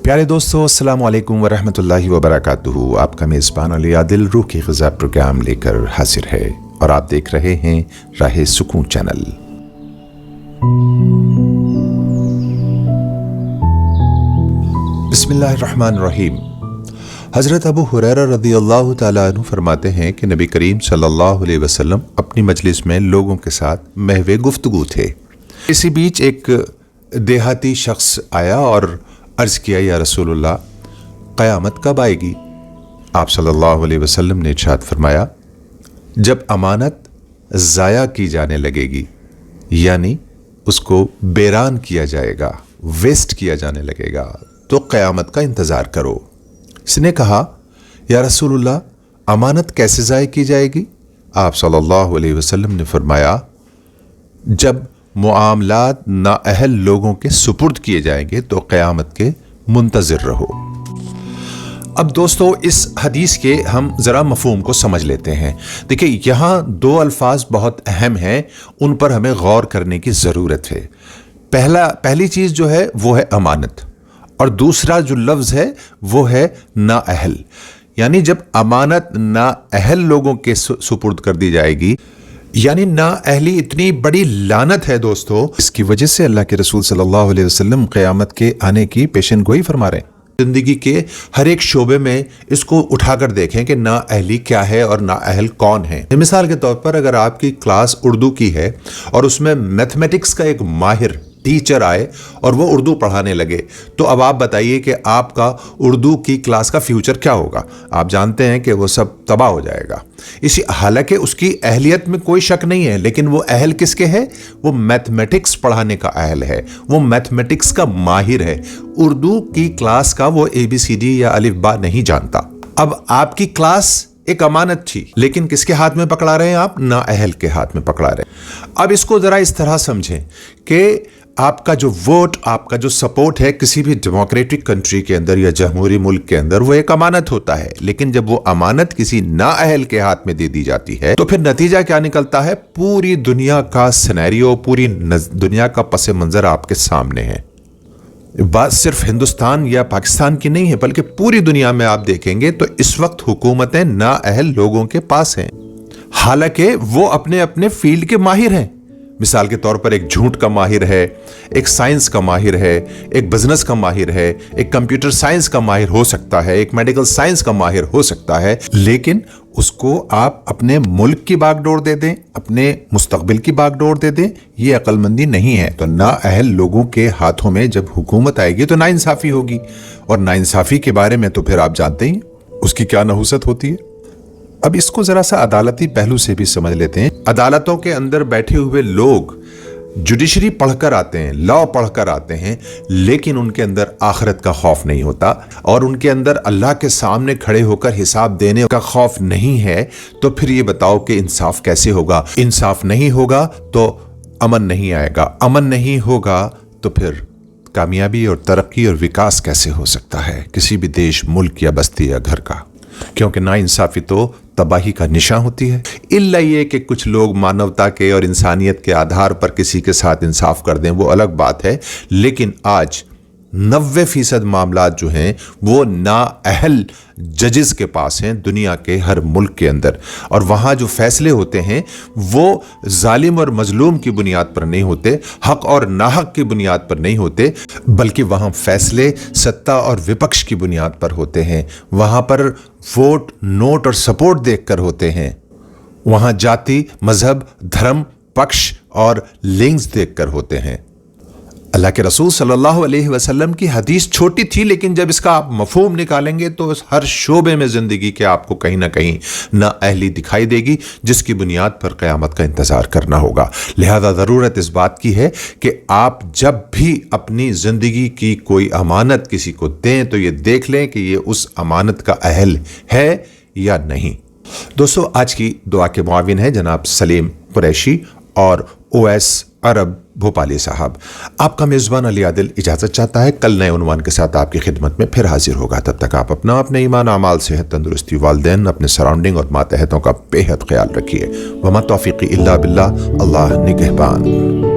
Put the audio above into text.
प्यारे दोस्तों, अस्सलामु अलैकुम वरहमतुल्लाहि वबरकातुहू। आपका मेज़बान अली आदिल रूह की ग़िज़ा प्रोग्राम लेकर हाजिर है और आप देख रहे हैं राहे सुकून चैनल। बिस्मिल्लाहिर्रहमानिर्रहीम। हज़रत अबू हुरैरा रज़ियल्लाहु ताला अन्हु फरमाते हैं कि नबी करीम सल्लल्लाहु अलैहि वसल्लम अपनी मजलिस में लोगों के साथ महवे गुफ्तगू थे। इसी बीच एक देहाती शख्स आया और अर्ज़ किया, या रसूलुल्लाह, क़यामत कब आएगी? आप सल्लल्लाहु अलैहि वसल्लम ने इरशाद फरमाया, जब अमानत ज़ाया की जाने लगेगी, यानी उसको बेरान किया जाएगा, वेस्ट किया जाने लगेगा, तो क़यामत का इंतज़ार करो। इसने कहा, या रसूलुल्लाह, अमानत कैसे ज़ाया की जाएगी? आप सल्लल्लाहु अलैहि वसल्लम ने फरमाया, जब मुआमलात नाअहल लोगों के सुपुर्द किए जाएंगे तो क़यामत के मुंतज़िर रहो। अब दोस्तों, इस हदीस के हम ज़रा मफ़हूम को समझ लेते हैं। देखिए, यहाँ दो अल्फाज बहुत अहम हैं, उन पर हमें गौर करने की ज़रूरत है। पहली चीज़ जो है वो है अमानत, और दूसरा जो लफ्ज़ है वो है नाअहल। यानी जब अमानत नाअहल लोगों के सुपुर्द कर दी जाएगी, यानी नाअहली इतनी बड़ी लानत है दोस्तों, इसकी वजह से अल्लाह के रसूल सल्लल्लाहु अलैहि वसल्लम क़यामत के आने की पेशन गोई फरमा रहे हैं। ज़िंदगी के हर एक शोबे में इसको उठाकर देखें कि नाअहली क्या है और नाअहल कौन है। मिसाल के तौर पर, अगर आपकी क्लास उर्दू की है और उसमें मैथमेटिक्स का एक माहिर टीचर आए और वो उर्दू पढ़ाने लगे, तो अब आप बताइए कि आपका उर्दू की क्लास का फ्यूचर क्या होगा? आप जानते हैं कि वो सब तबाह हो जाएगा। हालांकि उसकी अहलियत में कोई शक नहीं है, लेकिन वो अहल किसके है? वो मैथमेटिक्स पढ़ाने का अहल है, वो मैथमेटिक्स का माहिर है। उर्दू की क्लास का वो ABCD या अलिफ बा नहीं जानता। अब आपकी क्लास एक अमानत थी, लेकिन किसके हाथ में पकड़ा रहे हैं आप? नाअहल के हाथ में पकड़ा रहे हैं। अब इसको जरा इस तरह समझें कि आपका जो वोट, आपका जो सपोर्ट है किसी भी डेमोक्रेटिक कंट्री के अंदर या जमहूरी मुल्क के अंदर, वो एक अमानत होता है। लेकिन जब वो अमानत किसी नाअहल के हाथ में दे दी जाती है, तो फिर नतीजा क्या निकलता है? पूरी दुनिया का सिनेरियो, पूरी दुनिया का पस मंजर आपके सामने है। बात सिर्फ हिंदुस्तान या पाकिस्तान की नहीं है, बल्कि पूरी दुनिया में आप देखेंगे तो इस वक्त हुकूमतें नाअहल लोगों के पास हैं, हालांकि वो अपने अपने फील्ड के माहिर हैं। मिसाल के तौर पर, एक झूठ का माहिर है, एक साइंस का माहिर है, एक बिजनेस का माहिर है, एक कंप्यूटर साइंस का माहिर हो सकता है, एक मेडिकल साइंस का माहिर हो सकता है, लेकिन उसको आप अपने मुल्क की बागडोर दे दें, अपने मुस्तकबिल की बागडोर दे दें, ये अक्लमंदी नहीं है। तो नाअहल लोगों के हाथों में जब हुकूमत आएगी तो नाइंसाफ़ी होगी, और नाइंसाफ़ी के बारे में तो फिर आप जानते ही उसकी क्या नहुसत होती है। अब इसको ज़रा सा अदालती पहलू से भी समझ लेते हैं। अदालतों के अंदर बैठे हुए लोग जुडिशरी पढ़कर आते हैं, लॉ पढ़कर आते हैं, लेकिन उनके अंदर आखिरत का खौफ नहीं होता, और उनके अंदर अल्लाह के सामने खड़े होकर हिसाब देने का खौफ नहीं है। तो फिर ये बताओ कि इंसाफ कैसे होगा? इंसाफ नहीं होगा तो अमन नहीं आएगा, अमन नहीं होगा तो फिर कामयाबी और तरक्की और विकास कैसे हो सकता है किसी भी देश, मुल्क या बस्ती या घर का? क्योंकि नाइंसाफ़ी तो तबाही का निशान होती है। इल्ला ये कि कुछ लोग मानवता के और इंसानियत के आधार पर किसी के साथ इंसाफ कर दें, वो अलग बात है। लेकिन आज 90% मामलात जो हैं वो नाअहल जजेस के पास हैं दुनिया के हर मुल्क के अंदर, और वहाँ जो फैसले होते हैं वो जालिम और मजलूम की बुनियाद पर नहीं होते, हक और नाहक की बुनियाद पर नहीं होते, बल्कि वहाँ फैसले सत्ता और विपक्ष की बुनियाद पर होते हैं। वहाँ पर वोट, नोट और सपोर्ट देखकर होते हैं। वहाँ जाति, मजहब, धर्म, पक्ष और लिंग्स देखकर होते हैं। अल्लाह के रसूल सल्लल्लाहु अलैहि वसल्लम की हदीस छोटी थी, लेकिन जब इसका आप मफहूम निकालेंगे तो हर शोबे में ज़िंदगी के आपको कहीं ना कहीं नाअहली दिखाई देगी, जिसकी बुनियाद पर क़यामत का इंतज़ार करना होगा। लिहाजा ज़रूरत इस बात की है कि आप जब भी अपनी ज़िंदगी की कोई अमानत किसी को दें तो ये देख लें कि ये उस अमानत का अहल है या नहीं। दोस्तों, आज की दुआ के मुआविन हैं जनाब सलीम कुरैशी और OS अरब भोपाली साहब। आपका मेज़बान अली आदिल इजाज़त चाहता है। कल नए उन्वान के साथ आपकी खिदमत में फिर हाजिर होगा। तब तक आप अपने ईमान, अमाल, सेहत, तंदुरुस्ती, वालिदैन, अपने सराउंडिंग और मातहतों का बेहद ख्याल रखिए। वमा तौफीक़ी इल्ला बिल्लाह। अल्लाह निगहबान।